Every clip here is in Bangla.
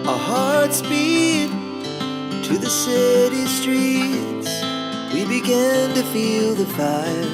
Our hearts beat to the city streets. We began to feel the fire.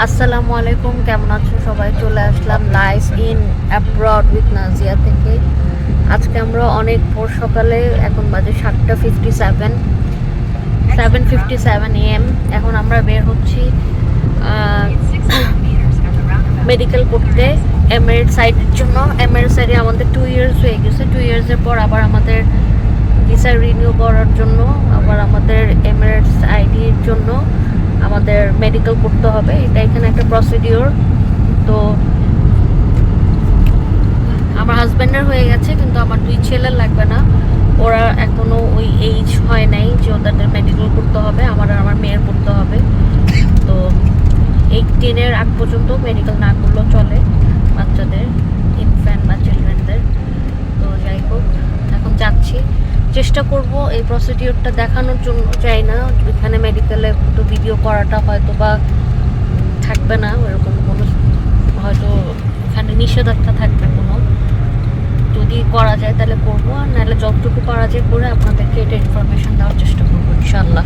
আসসালামু আলাইকুম, কেমন আছো সবাই? চলে আসলাম life in abroad with Nazia থেকে। আজকে আমরা অনেক ভোর সকালে, এখন বাজে 7:57 AM। এখন আমরা বের হচ্ছি মেডিকেল করতে এমিরেটস সাইডের জন্য। এমিরেটস সাইডে আমাদের 2 ইয়ার্স হয়ে গেছে। 2 ইয়ার্সের পর আবার আমাদের ভিসা রিনিউ করার জন্য আবার আমাদের এমিরেটস আইডির জন্য আমাদের মেডিকেল করতে হবে। এটা এখানে একটা প্রসিডিওর। তো আমার হাজব্যান্ডের হয়ে গেছে, কিন্তু আমার 2 ছেলের লাগবে না। ওরা এখনো ওই এইজ হয় নাই যে ওদের মেডিকেল করতে হবে। আমার আর আমার মেয়ের করতে হবে। তো 18-এর আগ পর্যন্ত মেডিকেল না করলেও চলে বাচ্চাদের, ইনফ্যান্ট বা চিলড্রেনদের। তো যাই হোক, এখন যাচ্ছি, চেষ্টা করব এই প্রসিডিওরটা দেখানোর জন্য। চাই না এখানে মেডিকেলে তো ভিডিও করাটা হয়তো বা থাকবে না, ওরকম কোনো হয়তো এখানে নিষেধাজ্ঞা থাকবে কোনো। যদি করা যায় তাহলে করবো, আর নাহলে যতটুকু করা যায় করে আপনাদেরকে এটা ইনফরমেশন দেওয়ার চেষ্টা করবো ইনশাল্লাহ।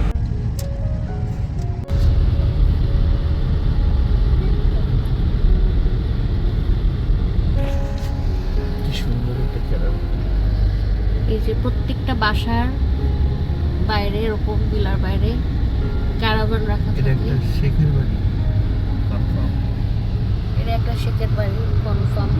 এই যে প্রত্যেকটা বাসার বাইরে এরকম বিলার বাইরে ক্যারাভান রাখা থাকে। এটা একটা শেখের বাড়ি কনফার্ম। এটা একটা শেখের বাড়ি কনফার্ম।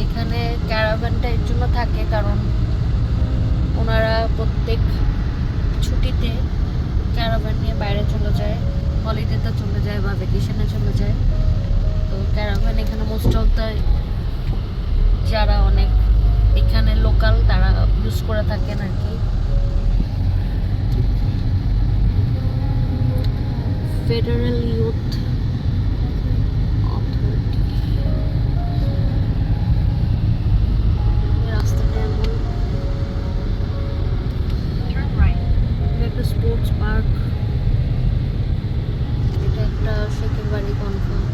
এখানে ক্যারাভানটা এর জন্য থাকে কারণ ওনারা প্রত্যেক ছুটিতে ক্যারাভান নিয়ে বাইরে চলে যায়, হলিডেতে চলে যায় বা ভ্যাকেশনে চলে যায়। তো ক্যারাভান এখানে মোস্ট অফ দ্য যারা অনেক এখানে লোকাল তারা ইউজ করে থাকেন আর কি। ফেডারেল ইউথ অথরিটি রাস্তাটা এমন। একটা স্পোর্টস পার্ক, এটা একটা শেখের বাড়ি কনফার্ম।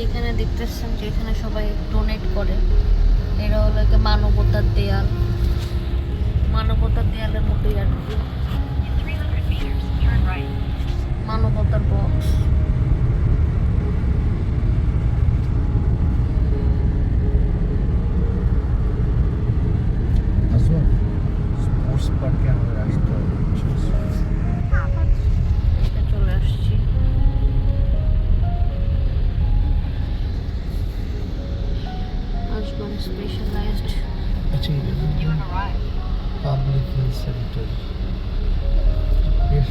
এখানে দেখতেছেন যে এখানে সবাই ডোনেট করে। এরা হলো একটা মানবতার দেয়াল, মানবতার দেয়ালের মতোই আর কি, মানবতার বক্স। স্পোর্টস পার্কে আমাদের আসতে হবে। চলে আসছি। Ajman specialized public health center,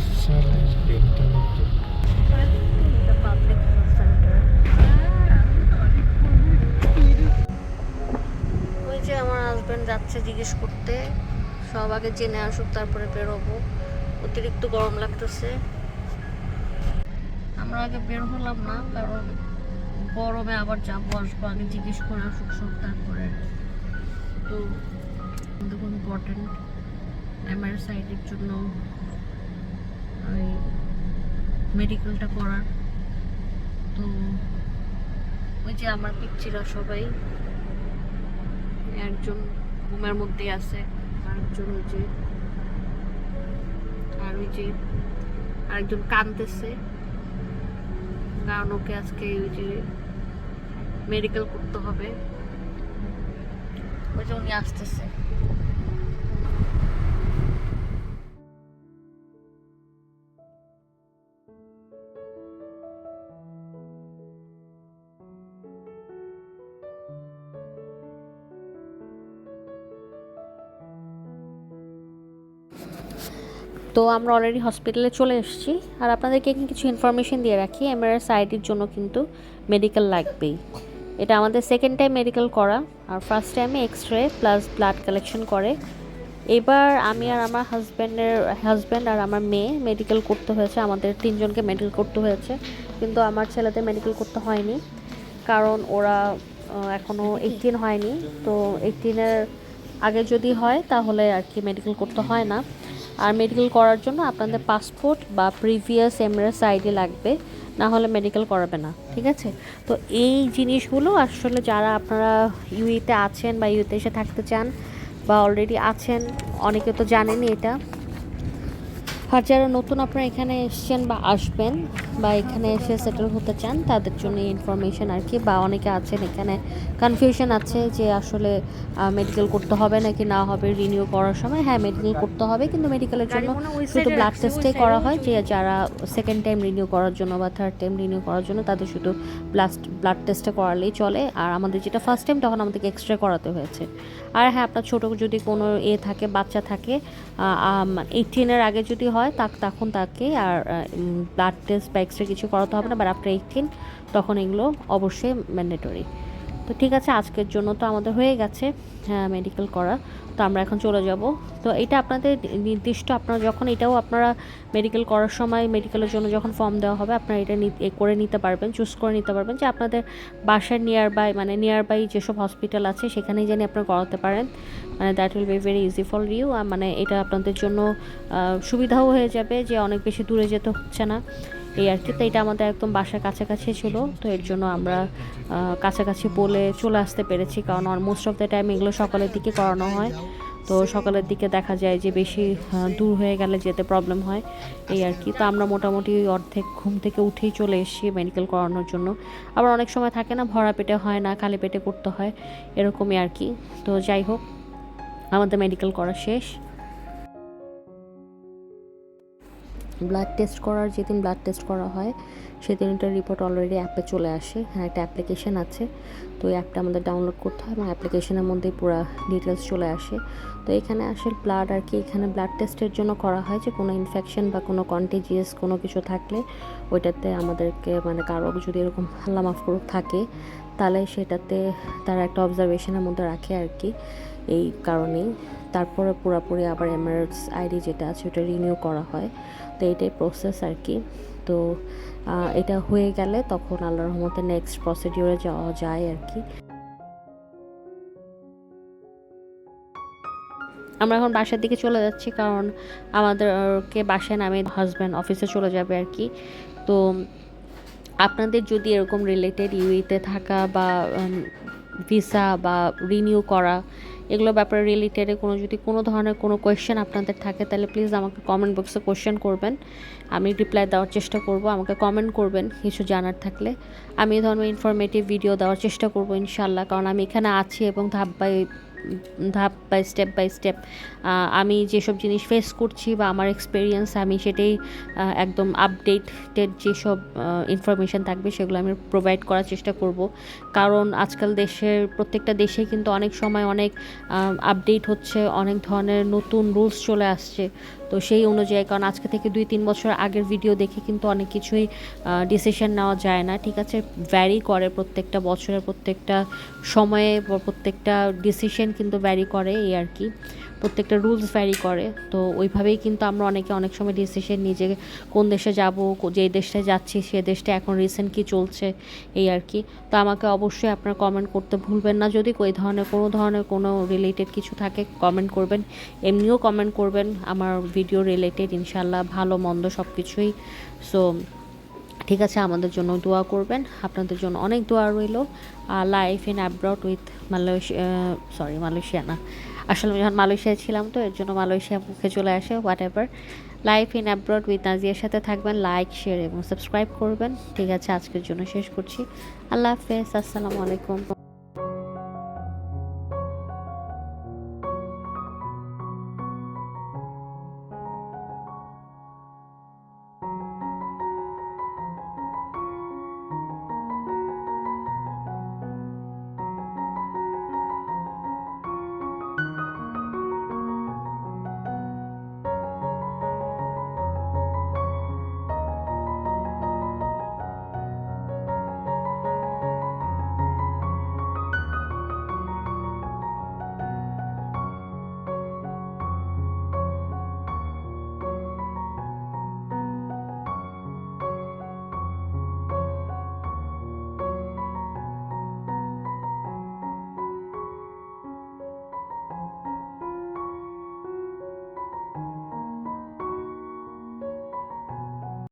specialized dental the public health center। ওই যে আমার হাজব্যান্ড যাচ্ছে জিজ্ঞেস করতে, সব আগে জেনে আসুক তারপরে বেরোবো। অতিরিক্ত গরম লাগতেছে। আমরা আগে বের হলাম না কারণ গরমে আবার যাবো আসবো, আগে জিজ্ঞেস করে আসুক সব তারপরে। তো খুব ইম্পর্টেন্ট সাইডের জন্য ওই মেডিকেলটা করার। তো ওই যে আমার পিচ্ছিরা সবাই, একজন ঘুমের মধ্যে আছে, আরেকজন ওই যে, আর ওই যে আরেকজন কাঁদতেছে, কারণ ওকে আজকে ওই যে মেডিকেল করতে হবে। ওই যে উনি আসতেছে। তো আমরা অলরেডি হসপিটালে চলে এসেছি। আর আপনাদেরকে কিছু ইনফরমেশন দিয়ে রাখি, সাইডের জন্য কিন্তু মেডিকেল লাগবেই। এটা আমাদের সেকেন্ড টাইম মেডিকেল করা, আর ফার্স্ট টাইমে এক্স-রে প্লাস ব্লাড কালেকশন করে। এবার আমি আর আমার হাজব্যান্ড আর আমার মেয়ে মেডিকেল করতে হয়েছে, আমাদের তিনজনকে মেডিকেল করতে হয়েছে। কিন্তু আমার ছেলেদের মেডিকেল করতে হয়নি, কারণ ওরা এখনও 18 হয়নি। তো 18-এর আগে যদি হয় তাহলে আর কি মেডিকেল করতে হয় না। আর মেডিকেল করার জন্য আপনাদের পাসপোর্ট বা প্রিভিয়াস এমআরএস আইডি লাগবে, না হলে মেডিকেল করাবে না, ঠিক আছে? তো এই জিনিসগুলো আসলে যারা আপনারা ইউইতে আছেন বা ইউতে এসে থাকতে চান বা অলরেডি আছেন, অনেকে তো জানেনই এটা। আর যারা নতুন আপনারা এখানে এসছেন বা আসবেন বা এখানে এসে সেটেল হতে চান, তাদের জন্য এই ইনফরমেশন আর কি। বা অনেকে আছেন এখানে কনফিউশন আছে যে আসলে মেডিকেল করতে হবে নাকি না হবে রিনিউ করার সময়। হ্যাঁ, মেডিকেল করতে হবে, কিন্তু মেডিকেলের জন্য শুধু ব্লাড টেস্টেই করা হয়। যে যারা সেকেন্ড টাইম রিনিউ করার জন্য বা থার্ড টাইম রিনিউ করার জন্য তাদের শুধু ব্লাড টেস্টে করালেই চলে। আর আমাদের যেটা ফার্স্ট টাইম, তখন আমাদেরকে এক্সরে করাতে হয়েছে। আর হ্যাঁ, আপনার ছোটো যদি কোনো থাকে, বাচ্চা থাকে, 18-এর আগে যদি হয় তখন তাকে আর ব্লাড টেস্ট বা এক্সরে কিছু করাতে হবে না। বাট আফটার 18 তখন এগুলো অবশ্যই ম্যান্ডেটরি। তো ঠিক আছে, আজকের জন্য তো আমাদের হয়ে গেছে মেডিকেল করা। তো আমরা এখন চলে যাব। তো এটা আপনাদের নির্দিষ্ট, আপনারা যখন এটাও আপনারা মেডিকেল করার সময় মেডিকেলের জন্য যখন ফর্ম দেওয়া হবে, আপনারা এটা করে নিতে পারবেন, চুজ করে নিতে পারবেন যে আপনাদের বাসার নিয়ারবাই যেসব হসপিটাল আছে সেখানেই জানি আপনারা করাতে পারেন। That will be very easy for you. এটা আপনাদের জন্য সুবিধাও হয়ে যাবে যে অনেক বেশি দূরে যেতে হচ্ছে না, এই আর কি। তো এটা আমাদের একদম বাসার কাছাকাছি ছিল, তো এর জন্য আমরা কাছাকাছি বলে চলে আসতে পেরেছি। কারণ মোস্ট অফ দ্য টাইম এগুলো সকালের দিকে করানো হয়, তো সকালের দিকে দেখা যায় যে বেশি দূর হয়ে গেলে যেতে প্রবলেম হয়, এই আর কি। তো আমরা মোটামুটি অর্ধেক ঘুম থেকে উঠেই চলে এসেছি মেডিকেল করানোর জন্য। আবার অনেক সময় থাকে না, ভরা পেটে হয় না, খালি পেটে করতে হয়, এরকমই আর কি। তো যাই হোক, আমাদের মেডিকেল করা শেষ। ব্লাড টেস্ট করার যেদিন ব্লাড টেস্ট করা হয় সেদিন এটার রিপোর্ট অলরেডি অ্যাপে চলে আসে। হ্যাঁ, একটা অ্যাপ্লিকেশান আছে, তো এই অ্যাপটা আমাদের ডাউনলোড করতে হয় এবং অ্যাপ্লিকেশনের মধ্যেই পুরো ডিটেলস চলে আসে। তো এখানে আসলে ব্লাড আর কি, এখানে ব্লাড টেস্টের জন্য করা হয় যে কোনো ইনফেকশন বা কোনো কন্টিজিয়াস কোনো কিছু থাকলে ওইটাতে আমাদেরকে কারো যদি এরকম আল্লাহ মাফ করুক থাকে, তাহলে সেটাতে তারা একটা অবজারভেশনের মধ্যে রাখে আর কি। এই কারণেই তারপরে পুরোপুরি আবার এমআরএস আইডি যেটা আছে ওটা রিনিউ করা হয়। তো এইটাই প্রসেস আর কি। তো এটা হয়ে গেলে তখন আল্লাহর রহমতে নেক্সট প্রসিডিওরে যাওয়া যায় আর কি। আমরা এখন বাসার দিকে চলে যাচ্ছি, কারণ আমাদেরকে বাসায় নামে হাজব্যান্ড অফিসে চলে যাবে আর কি। তো আপনাদের যদি এরকম রিলেটেড ইউইতে থাকা বা ভিসা বা রিনিউ করা এগুলো ব্যাপারে রিলেটেডে যদি কোনো ধরনের কোনো কোয়েশ্চেন আপনাদের থাকে, তাহলে প্লিজ আমাকে কমেন্ট বক্সে কোয়েশ্চেন করবেন, আমি রিপ্লাই দেওয়ার চেষ্টা করব। আমাকে কমেন্ট করবেন কিছু জানার থাকলে, আমি এই ধরনের ইনফরমেটিভ ভিডিও দেওয়ার চেষ্টা করব ইনশাল্লাহ। কারণ আমি এখানে আছি এবং ধাপ বাই স্টেপ আমি যেসব জিনিস ফেস করছি বা আমার এক্সপিরিয়েন্স, আমি সেটাই একদম আপডেটেড যেসব ইনফরমেশান থাকবে সেগুলো আমি প্রোভাইড করার চেষ্টা করব। কারণ আজকাল প্রত্যেকটা দেশে কিন্তু অনেক সময় অনেক আপডেট হচ্ছে, অনেক ধরনের নতুন রুলস চলে আসছে। তো সেই অনুযায়ী, কারণ আজকে থেকে 2-3 বছর আগের ভিডিও দেখে কিন্তু অনেক কিছুই ডিসিশন নেওয়া যায় না, ঠিক আছে? ভ্যারি করে প্রত্যেকটা বছরের প্রত্যেকটা সময়ে, প্রত্যেকটা ডিসিশন ডিসিশন কিন্তু ভ্যারি করে, এই আর কি, প্রত্যেকটা রুলস ভ্যারি করে। তো ওইভাবেই কিন্তু আমরা অনেকে অনেক সময় ডিসিশন নিই যে কোন দেশে যাব, যে দেশটায় যাচ্ছি সে দেশটা এখন রিসেন্ট কী চলছে, এই আর কি। তো আমাকে অবশ্যই আপনার কমেন্ট করতে ভুলবেন না, যদি ওই ধরনের কোনো রিলেটেড কিছু থাকে কমেন্ট করবেন, এমনিও কমেন্ট করবেন আমার ভিডিও রিলেটেড, ইনশাল্লাহ ভালো মন্দ সব কিছুই। সো ঠিক আছে, আমাদের জন্য দোয়া করবেন, আপনাদের জন্য অনেক দোয়া রইল। Life in abroad with Malaysia না, আসলে আমি যখন মালয়েশিয়ায় ছিলাম তো এর জন্য মালয়েশিয়া মুখে চলে আসে, whatever. Life in abroad with নাজিয়ার সাথে থাকবেন, লাইক শেয়ার এবং সাবস্ক্রাইব করবেন। ঠিক আছে, আজকের জন্য শেষ করছি। আল্লাহ হাফেজ, আসসালামু আলাইকুম।